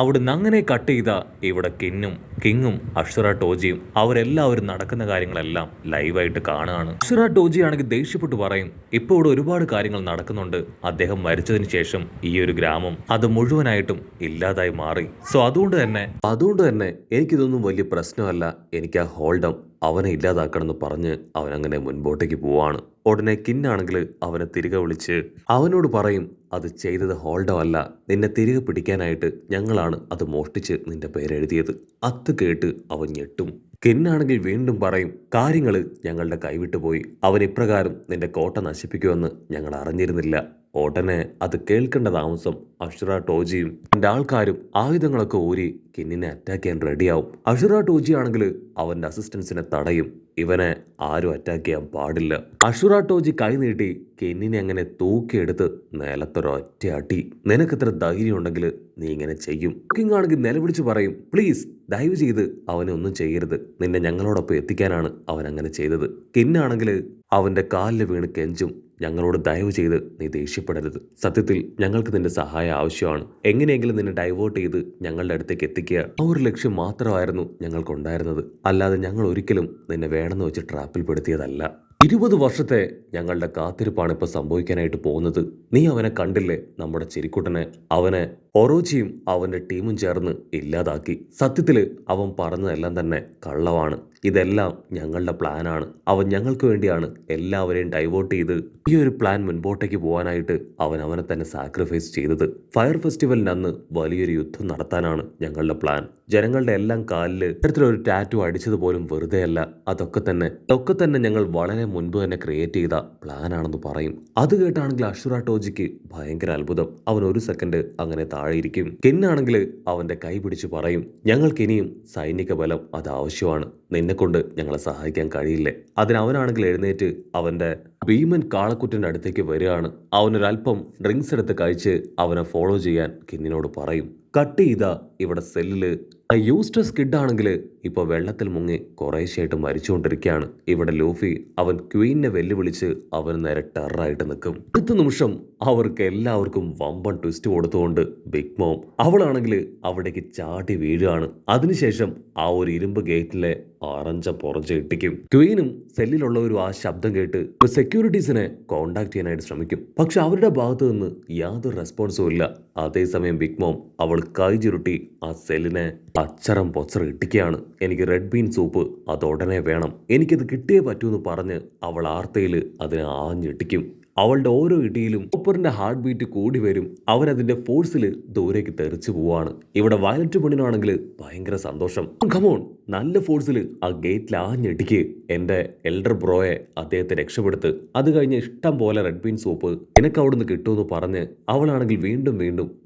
അവിടുന്ന് അങ്ങനെ കട്ട് ചെയ്ത ഇവിടെ കിങ്ങും അക്ഷറ ടോജിയും അവരെല്ലാവരും നടക്കുന്ന കാര്യങ്ങളെല്ലാം ലൈവായിട്ട് കാണുകയാണ്. അക്ഷറ ടോജി ആണെങ്കിൽ ദേഷ്യപ്പെട്ട് പറയും, ഇപ്പോൾ ഇവിടെ ഒരുപാട് കാര്യങ്ങൾ നടക്കുന്നുണ്ട്. അദ്ദേഹം മരിച്ചതിന് ശേഷം ഈ ഒരു ഗ്രാമം അത് മുഴുവനായിട്ടും ഇല്ലാതായി മാറി. സോ അതുകൊണ്ട് തന്നെ എനിക്കിതൊന്നും വലിയ പ്രശ്നമല്ല. എനിക്ക് ആ ഹോൾഡം അവനെ ഇല്ലാതാക്കണമെന്ന് പറഞ്ഞ് അവനങ്ങനെ മുൻപോട്ടേക്ക് പോവാണ്. ഉടനെ കിന്നാണെങ്കിൽ അവനെ തിരികെ വിളിച്ച് അവനോട് പറയും, അത് ചെയ്തത് ഹോൾഡോ അല്ല, നിന്നെ തിരികെ പിടിക്കാനായിട്ട് ഞങ്ങളാണ് അത് മോഷ്ടിച്ച് നിന്റെ പേരെഴുതിയത്. അത് കേട്ട് അവൻ ഞെട്ടും. കിന്നാണെങ്കിൽ വീണ്ടും പറയും, കാര്യങ്ങൾ ഞങ്ങളുടെ കൈവിട്ടു പോയി. അവൻ ഇപ്രകാരം നിന്റെ കോട്ട നശിപ്പിക്കുമെന്ന് ഞങ്ങൾ അറിഞ്ഞിരുന്നില്ല. ഉടനെ അത് കേൾക്കേണ്ട താമസം അഷുറ ടോജിയും എൻ്റെ ആൾക്കാരും ആയുധങ്ങളൊക്കെ ഊരി കിന്നിനെ അറ്റാക്ക് ചെയ്യാൻ റെഡിയാവും. അഷുറ ടോജി ആണെങ്കിൽ അവന്റെ അസിസ്റ്റൻസിനെ തടയും. ഇവനെ ആരും അറ്റാക്ക് ചെയ്യാൻ പാടില്ല. അഷുറ ടോജി കൈ നീട്ടി കെന്നിനെ അങ്ങനെ തൂക്കിയെടുത്ത് നിലത്തൊരൊറ്റ അടി. നിനക്കെത്ര ധൈര്യം ഉണ്ടെങ്കിൽ നീ ഇങ്ങനെ ചെയ്യും? കിങ് ആണെങ്കിൽ നിലവിളിച്ച് പറയും, പ്ലീസ് ദയവ് ചെയ്ത് അവനെ ഒന്നും ചെയ്യരുത്. നിന്നെ ഞങ്ങളോടൊപ്പം എത്തിക്കാനാണ് അവൻ അങ്ങനെ ചെയ്തത്. കിന്നാണെങ്കിൽ അവന്റെ കാലിൽ വീണ് കെഞ്ചും, ഞങ്ങളോട് ദയവ് ചെയ്ത് നീ ദേഷ്യപ്പെടരുത്. സത്യത്തിൽ ഞങ്ങൾക്ക് നിന്റെ സഹായം ആവശ്യമാണ്. എങ്ങനെയെങ്കിലും നിന്നെ ഡൈവേർട്ട് ചെയ്ത് ഞങ്ങളുടെ അടുത്തേക്ക് എത്തിക്കുക. ആ ഒരു ലക്ഷ്യം മാത്രമായിരുന്നു ഞങ്ങൾക്കുണ്ടായിരുന്നത്. അല്ലാതെ ഞങ്ങൾ ഒരിക്കലും നിന്നെ വേണമെന്ന് വെച്ച് ട്രാപ്പിൽ പെടുത്തിയതല്ല. 20 വർഷത്തെ ഞങ്ങളുടെ കാത്തിരിപ്പാണ് ഇപ്പൊ സംഭവിക്കാനായിട്ട് പോകുന്നത്. നീ അവനെ കണ്ടില്ലേ, നമ്മുടെ ചിരിക്കുട്ടനെ? അവനെ ഒറോച്ചിയും അവന്റെ ടീമും ചേർന്ന് ഇല്ലാതാക്കി. സത്യത്തില് അവൻ പറഞ്ഞതെല്ലാം തന്നെ കള്ളമാണ്. ഇതെല്ലാം ഞങ്ങളുടെ പ്ലാനാണ്. അവൻ ഞങ്ങൾക്ക് വേണ്ടിയാണ് എല്ലാവരെയും ഡൈവേർട്ട് ചെയ്ത് ഈ ഒരു പ്ലാൻ മുൻപോട്ടേക്ക് പോകാനായിട്ട് അവനെ തന്നെ സാക്രിഫൈസ് ചെയ്തത്. ഫയർ ഫെസ്റ്റിവലിന് അന്ന് വലിയൊരു യുദ്ധം നടത്താനാണ് ഞങ്ങളുടെ പ്ലാൻ. ജനങ്ങളുടെ എല്ലാം കാലില് ഇത്തരത്തിലൊരു ടാറ്റു അടിച്ചത് പോലും വെറുതെ അല്ല. അതൊക്കെ തന്നെ ഞങ്ങൾ വളരെ മുൻപ് തന്നെ ക്രിയേറ്റ് ചെയ്ത പ്ലാനാണെന്ന് പറയും. അത് കേട്ടാണെങ്കിൽ അഷുറ ടോജിക്ക് ഭയങ്കര അത്ഭുതം. അവൻ ഒരു സെക്കൻഡ് അങ്ങനെ താഴെയിരിക്കും. കെന്നാണെങ്കിൽ അവന്റെ കൈ പിടിച്ച് പറയും, ഞങ്ങൾക്ക് ഇനിയും സൈനിക ബലം അത് ആവശ്യമാണ്. നിന്നെക്കൊണ്ട് ഞങ്ങളെ സഹായിക്കാൻ കഴിയില്ലേ? അതിനവനാണെങ്കിൽ എഴുന്നേറ്റ് അവന്റെ ഭീമൻ കാളക്കുറ്റന്റെ അടുത്തേക്ക് വരികയാണ്. അവനൊരൽപ്പം ഡ്രിങ്ക്സ് എടുത്ത് കഴിച്ച് അവനെ ഫോളോ ചെയ്യാൻ കിന്നിനോട് പറയും. കട്ട് ചെയ്ത ഇവിടെ സെല്ലില് യൂസ്റ്റസ് കിഡ് ആണെങ്കിൽ ഇപ്പൊ വെള്ളത്തിൽ മുങ്ങി കുറേശ്ശായിട്ട് മരിച്ചുകൊണ്ടിരിക്കുകയാണ്. ഇവിടെ ലൂഫി അവൻ ക്വീനിനെ വെല്ലുവിളിച്ച് അവന് നേരെ ടെററായിട്ട് നിൽക്കും. അടുത്ത നിമിഷം അവർക്ക് എല്ലാവർക്കും വമ്പൻ ട്വിസ്റ്റ് കൊടുത്തുകൊണ്ട് ബിഗ് മോം അവളാണെങ്കിൽ അവിടേക്ക് ചാടി വീഴുകയാണ്. അതിനുശേഷം ആ ഒരു ഇരുമ്പ് ഗേറ്റിലെ പുറഞ്ച് ഇട്ടിക്കും. ക്വീനും സെല്ലിലുള്ളവരും ആ ശബ്ദം കേട്ട് സെക്യൂരിറ്റീസിനെ കോണ്ടാക്ട് ചെയ്യാനായിട്ട് ശ്രമിക്കും. പക്ഷെ അവരുടെ ഭാഗത്തു നിന്ന് യാതൊരു റെസ്പോൺസും ഇല്ല. അതേസമയം ബിഗ് മോം അവൾ കൈ ചുരുട്ടി ആ സെല്ലിനെ അച്ചറം പൊച്ചറ ഇട്ടിക്കുകയാണ്. എനിക്ക് റെഡ് ബീൻ സൂപ്പ് അത് ഉടനെ വേണം, എനിക്കത് കിട്ടിയേ പറ്റൂന്ന് പറഞ്ഞ് അവൾ ആർത്തയിൽ അതിനെ ആഞ്ഞിട്ടിക്കും. അവളുടെ ഓരോ ഇടിയിലും ഓപ്പറിന്റെ ഹാർട്ട് ബീറ്റ് കൂടി വരും. അവൻ അതിന്റെ ഫോഴ്സിൽ ദൂരേക്ക് തെറിച്ചു പോവാണ്. ഇവിടെ വയലറ്റ് പെണ്ണിനാണെങ്കിൽ ഭയങ്കര സന്തോഷം. കമോൺ, നല്ല ഫോഴ്സിൽ ആ ഗേറ്റിൽ ആഞ്ഞടിക്ക്. എന്റെ എൽഡർ ബ്രോയെ അദ്ദേഹത്തെ രക്ഷപ്പെടുത്ത്. അത് കഴിഞ്ഞ് ഇഷ്ടം പോലെ റെഡ് ബീൻ സൂപ്പ് നിനക്ക് അവിടുന്ന് കിട്ടുമെന്ന് പറഞ്ഞ് അവളാണെങ്കിൽ വീണ്ടും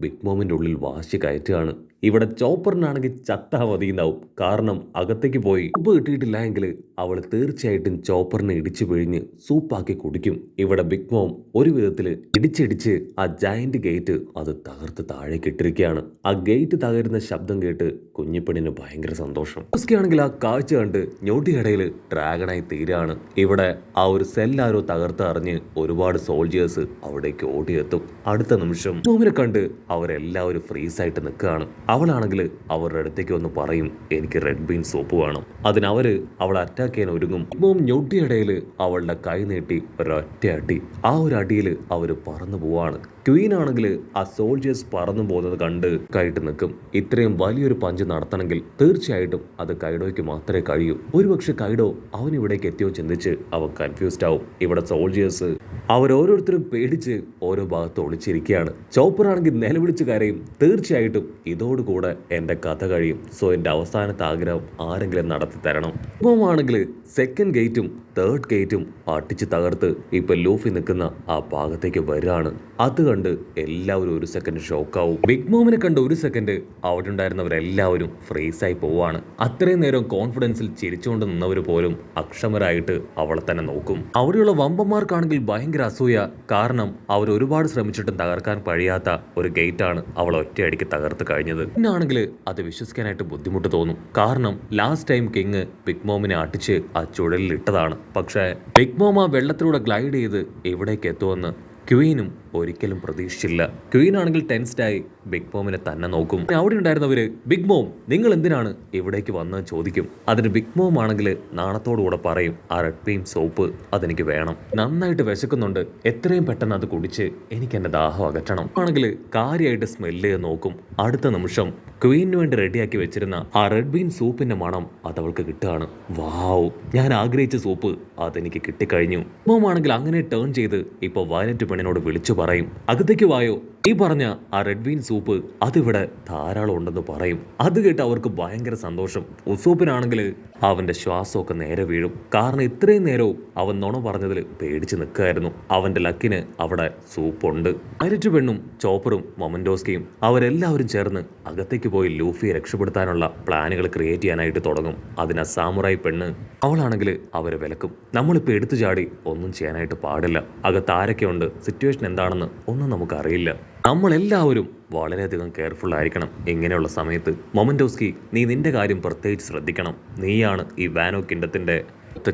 ബിഗ് മോമിന്റെ ഉള്ളിൽ വാശി കയറ്റുകയാണ്. ഇവിടെ ചോപ്പറിനാണെങ്കിൽ ചത്താ മതിയുണ്ടാവും. കാരണം അകത്തേക്ക് പോയി സൂപ്പ് കിട്ടിയിട്ടില്ല എങ്കിൽ അവൾ തീർച്ചയായിട്ടും ചോപ്പറിനെ ഇടിച്ചു പിഴിഞ്ഞ് സൂപ്പാക്കി കുടിക്കും. ഇവിടെ ബിഗ് മോം ഒരു വിധത്തില് ഇടിച്ചിടിച്ച് ആ ജയന്റ് ഗേറ്റ് അത് തകർത്ത് താഴേക്ക് ഇട്ടിരിക്കുകയാണ്. ആ ഗേറ്റ് തകരുന്ന ശബ്ദം കേട്ട് കുഞ്ഞിപ്പെണ്ണിന് ഭയങ്കര സന്തോഷം. ആണെങ്കിൽ ആ കാഴ്ച കണ്ട് ഞൊടിയിടയിൽ ഡ്രാഗണായി തീരാണ്. ഇവിടെ ആ ഒരു സെല്ലാരോ തകർത്ത് അറിഞ്ഞ് ഒരുപാട് സോൾജേഴ്സ് അവിടേക്ക് ഓടിയെത്തും. അടുത്ത നിമിഷം മോമിനെ കണ്ട് അവരെല്ലാവരും ഫ്രീസായിട്ട് നിൽക്കുകയാണ്. അവളാണെങ്കിൽ അവരുടെ അടുത്തേക്ക് വന്ന് പറയും, എനിക്ക് റെഡ് ബീൻ സോപ്പ് വേണം. അതിനവര് അവളെ അറ്റാക്ക് ചെയ്യാൻ ഒരുങ്ങും. മോം ഞൊട്ടിയിടയിൽ അവളുടെ കൈ നീട്ടി ഒരൊറ്റ അടി. ആ ഒരു അടിയിൽ അവര് പറന്നു പോവാണ്. ക്വീൻ ആണെങ്കിൽ ആ സോൾജേഴ്സ് പറന്നു പോകുന്നത് കണ്ട് കൈട്ട് നിൽക്കും. ഇത്രയും വലിയൊരു പഞ്ച് നടത്തണമെങ്കിൽ തീർച്ചയായിട്ടും അത് കൈഡോയ്ക്ക് മാത്രമേ കഴിയൂ. ഒരുപക്ഷെ കൈഡോ അവൻ ഇവിടേക്ക് എത്തിയോ ചിന്തിച്ച് അവൻ കൺഫ്യൂസ്ഡ് ആവും. ഇവിടെ സോൾജേഴ്സ് അവരോരോരുത്തരും പേടിച്ച് ഓരോ ഭാഗത്ത് ഒളിച്ചിരിക്കുകയാണ്. ചോപ്പർ ആണെങ്കിൽ നിലവിളിച്ച് കരയും. തീർച്ചയായിട്ടും ഇതോടുകൂടെ എന്റെ കഥ കഴിയും. സോ എന്റെ അവസാനത്തെ ആഗ്രഹം ആരെങ്കിലും നടത്തി തരണം. ആണെങ്കിൽ സെക്കൻഡ് ഗേറ്റും തേർഡ് ഗേറ്റും അടിച്ച് തകർത്ത് ഇപ്പൊ ലൂഫി നിൽക്കുന്ന ആ ഭാഗത്തേക്ക് വരികയാണ്. അത് കണ്ട് എല്ലാവരും ഒരു സെക്കൻഡ് ഷോക്കാവും. ബിഗ് മോമിനെ കണ്ട് ഒരു സെക്കൻഡ് അവിടെ ഉണ്ടായിരുന്നവരെല്ലാവരും ഫ്രീസായി പോവാണ്. അത്രയും നേരം കോൺഫിഡൻസിൽ ചിരിച്ചുകൊണ്ട് നിന്നവർ പോലും അക്ഷമരായിട്ട് അവളെ തന്നെ നോക്കും. അവിടെയുള്ള വമ്പന്മാർക്കാണെങ്കിൽ ഭയങ്കര അസൂയ. കാരണം അവർ ഒരുപാട് ശ്രമിച്ചിട്ടും തകർക്കാൻ കഴിയാത്ത ഒരു ഗേറ്റാണ് അവൾ ഒറ്റയടിക്ക് തകർത്ത് കഴിഞ്ഞത്. പിന്നാണെങ്കിൽ അത് വിശ്വസിക്കാനായിട്ട് ബുദ്ധിമുട്ട് തോന്നും. കാരണം ലാസ്റ്റ് ടൈം കിങ് ബിഗ് മോമിനെ അടിച്ച് ആ ചുഴലിൽ ഇട്ടതാണ്. പക്ഷേ ബിഗ് മോം ആ വെള്ളത്തിലൂടെ ഗ്ലൈഡ് ചെയ്ത് എവിടേക്ക് എത്തുമെന്ന് ക്വീനും ഒരിക്കലും പ്രതീക്ഷിച്ചില്ല. ക്വീൻ ആണെങ്കിൽ ടെൻസ്ഡായി ബിഗ് മോമിനെ തന്നെ നോക്കും. അവിടെ ഉണ്ടായിരുന്നവര് ബിഗ് മോം നിങ്ങൾ എന്തിനാണ് ഇവിടേക്ക് വന്ന് ചോദിക്കും. അതിന് ബിഗ് മോം ആണെങ്കിൽ നാണത്തോടുകൂടെ പറയും ആ റെഡ് ബീം സോപ്പ് അതെനിക്ക് വേണം, നന്നായിട്ട് വിശക്കുന്നുണ്ട്, എത്രയും പെട്ടെന്ന് അത് കുടിച്ച് എനിക്ക് എന്റെ ദാഹം അകറ്റണം ആണെങ്കിൽ കാര്യമായിട്ട് സ്മെല്ല് ചെയ്ത് നോക്കും. അടുത്ത നിമിഷം ക്വീനു വേണ്ടി റെഡിയാക്കി വെച്ചിരുന്ന ആ റെഡ് ബീൻ സൂപ്പിന്റെ മണം അതവൾക്ക് കിട്ടുകയാണ്. വാവ്, ഞാൻ ആഗ്രഹിച്ച സൂപ്പ് അതെനിക്ക് കിട്ടിക്കഴിഞ്ഞു. മോമാണെങ്കിൽ അങ്ങനെ ടേൺ ചെയ്ത് ഇപ്പൊ വയലറ്റ് പെണ്ണിനോട് വിളിച്ചു പറയും അകത്തേക്ക് വായോ, ഈ പറഞ്ഞ ആ റെഡ് ബീൻ സൂപ്പ് അതിവിടെ ധാരാളം ഉണ്ടെന്ന് പറയും. അത് കേട്ട് അവർക്ക് ഭയങ്കര സന്തോഷം. ഉസൂപ്പിനാണെങ്കിൽ അവന്റെ ശ്വാസമൊക്കെ നേരെ വീഴും. കാരണം ഇത്രയും നേരവും അവൻ നുണ പറഞ്ഞതിൽ പേടിച്ച് നിൽക്കുകയായിരുന്നു. അവന്റെ ലക്കിന് അവിടെ സൂപ്പുണ്ട്. വയലറ്റ് പെണ്ണും ചോപ്പറും മൊമന്റോസ്കിയും അവരെല്ലാവരും ചേർന്ന് അകത്തേക്ക് പോയി ലൂഫിയെ രക്ഷപ്പെടുത്താനുള്ള പ്ലാനുകൾ ക്രിയേറ്റ് ചെയ്യാനായിട്ട് തുടങ്ങും. അതിനാ സാമുറായി പെണ്ണ് അവളാണെങ്കിൽ അവരെ വിലക്കും. നമ്മളിപ്പോൾ എടുത്തു ചാടി ഒന്നും ചെയ്യാനായിട്ട് പാടില്ല, അകത്ത് ആരൊക്കെ ഉണ്ട്, സിറ്റുവേഷൻ എന്താണെന്ന് ഒന്നും നമുക്കറിയില്ല, നമ്മളെല്ലാവരും വളരെയധികം കെയർഫുൾ ആയിരിക്കണം ഇങ്ങനെയുള്ള സമയത്ത്. മൊമന്റോസ്കി നീ നിന്റെ കാര്യം പ്രത്യേകിച്ച് ശ്രദ്ധിക്കണം, നീയാണ് ഈ വാനോ കിൻഡത്തിന്റെ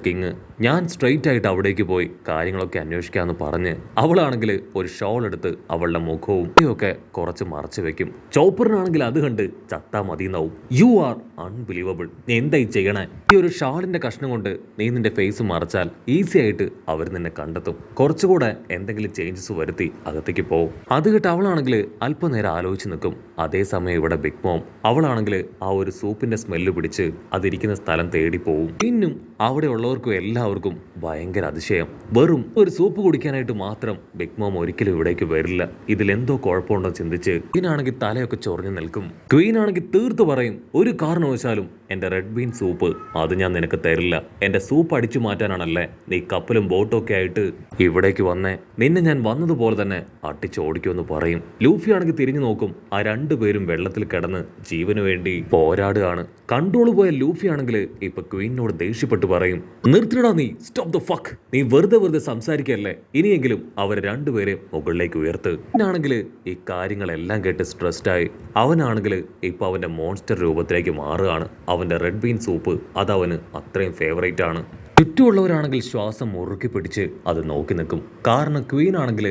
കിങ്. ഞാൻ സ്ട്രെയിറ്റ് ആയിട്ട് അവിടേക്ക് പോയി കാര്യങ്ങളൊക്കെ അന്വേഷിക്കാമെന്ന് പറഞ്ഞ് അവളാണെങ്കിൽ ഒരു ഷോൾ എടുത്ത് അവളുടെ മുഖവും ഒക്കെ കുറച്ച് മറച്ചു വെക്കും. ചോപ്പറിനാണെങ്കിൽ അത് കണ്ട് ചത്താ മതിയെന്നാവും. യു ആർ അൺബിലീവബിൾ, നീ എന്തായി ചെയ്യണേ? ഈ ഒരു ഷാളിന്റെ കഷ്ണം കൊണ്ട് നീ നിന്റെ ഫേസ് മറച്ചാൽ ഈസി ആയിട്ട് അവർ നിന്നെ കണ്ടെത്തും. കുറച്ചുകൂടെ എന്തെങ്കിലും ചേഞ്ചസ് വരുത്തി അകത്തേക്ക് പോവും. അത് കേട്ട് അവളാണെങ്കിൽ അല്പനേരം ആലോചിച്ച് നിൽക്കും. അതേസമയം ഇവിടെ ബിഗ് മോം അവളാണെങ്കിൽ ആ ഒരു സൂപ്പിന്റെ സ്മെല്ല് പിടിച്ച് അതിരിക്കുന്ന സ്ഥലം തേടി പോവും. പിന്നും അവിടെ ഉള്ളവർക്കും എല്ലാവർക്കും ഭയങ്കര അതിശയം. വെറും ഒരു സൂപ്പ് കുടിക്കാനായിട്ട് മാത്രം ബിഗ് മോം ഒരിക്കലും ഇവിടേക്ക് വരില്ല, ഇതിലെന്തോ കുഴപ്പമുണ്ടെന്ന് ചിന്തിച്ച് ക്വീനാണെങ്കിൽ തലയൊക്കെ ചൊറിഞ്ഞു നിൽക്കും. ക്വീനാണെങ്കിൽ തീർത്തു പറയും ഒരു കാരണവശാലും എന്റെ റെഡ് ബീൻ സൂപ്പ് അത് ഞാൻ നിനക്ക് തരില്ല. എന്റെ സൂപ്പ് അടിച്ചു മാറ്റാനാണല്ലേ നീ കപ്പലും ബോട്ടും ഒക്കെ ആയിട്ട് ഇവിടേക്ക് വന്നേ, നിന്നെ ഞാൻ വന്നതുപോലെ തന്നെ അടിച്ചോടിക്കുമെന്ന് പറയും. ലൂഫി ആണെങ്കിൽ തിരിഞ്ഞു നോക്കും. ആ രണ്ടുപേരും വെള്ളത്തിൽ കിടന്ന് ജീവന് വേണ്ടി പോരാടുകയാണ്. കൺട്രോൾ പോയ ലൂഫി ആണെങ്കിൽ ഇപ്പൊ ക്വീനോട് ദേഷ്യപ്പെട്ട് പറയും നിർത്തിടാ നീ, സ്റ്റോപ്പ് ദ ഫക്ക്, നീ വെറുതെ സംസാരിക്കല്ലേ, ഇനിയെങ്കിലും അവർ രണ്ടുപേരെ മുകളിലേക്ക് ഉയർത്ത്. അവനാണെങ്കിൽ ഈ കാര്യങ്ങളെല്ലാം കേട്ട് സ്ട്രെസ്ഡായി അവനാണെങ്കിൽ ഇപ്പൊ അവന്റെ മോൺസ്റ്റർ രൂപത്തിലേക്ക് മാറുകയാണ്. അവന്റെ റെഡ് ബീൻ സൂപ്പ് അതവന് അത്രയും ഫേവറേറ്റ് ആണ്. ചുറ്റുമുള്ളവരാണെങ്കിൽ ശ്വാസം മുറുക്കി പിടിച്ച് അത് നോക്കി നിൽക്കും. കാരണം ക്വീൻ ആണെങ്കിൽ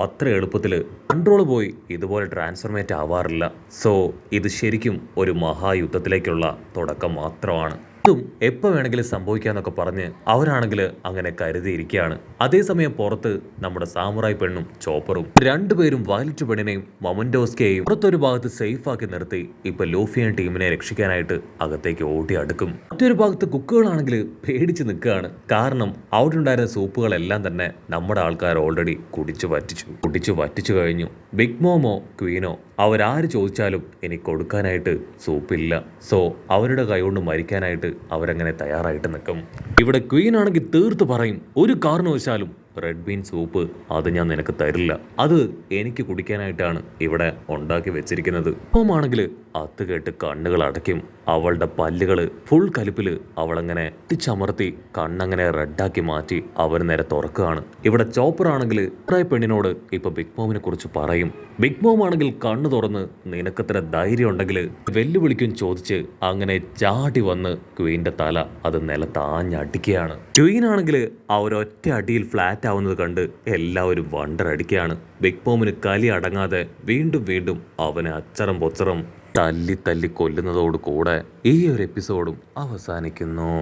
അത്ര എളുപ്പത്തിൽ കൺട്രോൾ പോയി ഇതുപോലെ ട്രാൻസ്ഫർമേറ്റ് ആവാറില്ല. സോ ഇത് ശരിക്കും ഒരു മഹായുദ്ധത്തിലേക്കുള്ള തുടക്കം മാത്രമാണ്. ഇതും എപ്പോൾ വേണമെങ്കിലും സംഭവിക്കാന്നൊക്കെ പറഞ്ഞ് അവരാണെങ്കിൽ അങ്ങനെ കരുതിയിരിക്കുകയാണ്. അതേസമയം പുറത്ത് നമ്മുടെ സാമുറായി പെണ്ണും ചോപ്പറും രണ്ടുപേരും വയലറ്റ് പെണ്ണിനെയും മൊമന്റോസ്കയെയും പുറത്തൊരു ഭാഗത്ത് സേഫ് ആക്കി നിർത്തി ഇപ്പൊ ലൂഫിയൻ ടീമിനെ രക്ഷിക്കാനായിട്ട് അകത്തേക്ക് ഓടി അടുക്കും. മറ്റൊരു ഭാഗത്ത് കുക്കുകളാണെങ്കിൽ പേടിച്ച് നിൽക്കുകയാണ്. കാരണം അവിടെ ഉണ്ടായിരുന്ന സൂപ്പുകളെല്ലാം തന്നെ നമ്മുടെ ആൾക്കാർ ഓൾറെഡി കുടിച്ചു വറ്റിച്ചു കഴിഞ്ഞു. ബിഗ് മോമോ ക്വീനോ അവരാര് ചോദിച്ചാലും എനിക്ക് കൊടുക്കാനായിട്ട് സൂപ്പില്ല. സോ അവരുടെ കൈകൊണ്ട് മരിക്കാനായിട്ട് അവരങ്ങനെ തയ്യാറായിട്ട് നിൽക്കും. ഇവിടെ ക്വീൻ ആണെങ്കിൽ തീർത്ത് പറയും ഒരു കാരണവശാലും റെഡ് ബീൻ സൂപ്പ് അത് ഞാൻ നിനക്ക് തരില്ല, അത് എനിക്ക് കുടിക്കാനായിട്ടാണ് ഇവിടെ ഉണ്ടാക്കി വെച്ചിരിക്കുന്നത്. ഓമാണെങ്കിൽ അത് കേട്ട് കണ്ണുകൾ അടയ്ക്കും. അവളുടെ പല്ലുകള് ഫുൾ കലിപ്പില് അവളങ്ങനെ തിച്ചമർത്തി കണ്ണങ്ങനെ റെഡാക്കി മാറ്റി അവർ നേരെ തുറക്കുകയാണ്. ഇവിടെ ചോപ്പർ ആണെങ്കിൽ പെണ്ണിനോട് ഇപ്പൊ ബിഗ് മോമിനെ കുറിച്ച് പറയും. ബിഗ് മോം ആണെങ്കിൽ കണ്ണു തുറന്ന് നിനക്കത്ര ധൈര്യം ഉണ്ടെങ്കിൽ വെല്ലുവിളിക്കും ചോദിച്ച് അങ്ങനെ ചാടി വന്ന് ക്വീന്റെ തല അത് നിലത്താഞ്ഞടിക്കുകയാണ്. ക്വീൻ ആണെങ്കിൽ ആ ഒരൊറ്റ അടിയിൽ ഫ്ലാറ്റ് ആവുന്നത് കണ്ട് എല്ലാവരും വണ്ടർ അടിക്കുകയാണ്. ബിഗ് മോമിന് കലി അടങ്ങാതെ വീണ്ടും അവനെ അച്ചറം പൊച്ചറം തല്ലി കൊല്ലുന്നതോട് കൂടെ ഈ ഒരു എപ്പിസോഡും അവസാനിക്കുന്നു.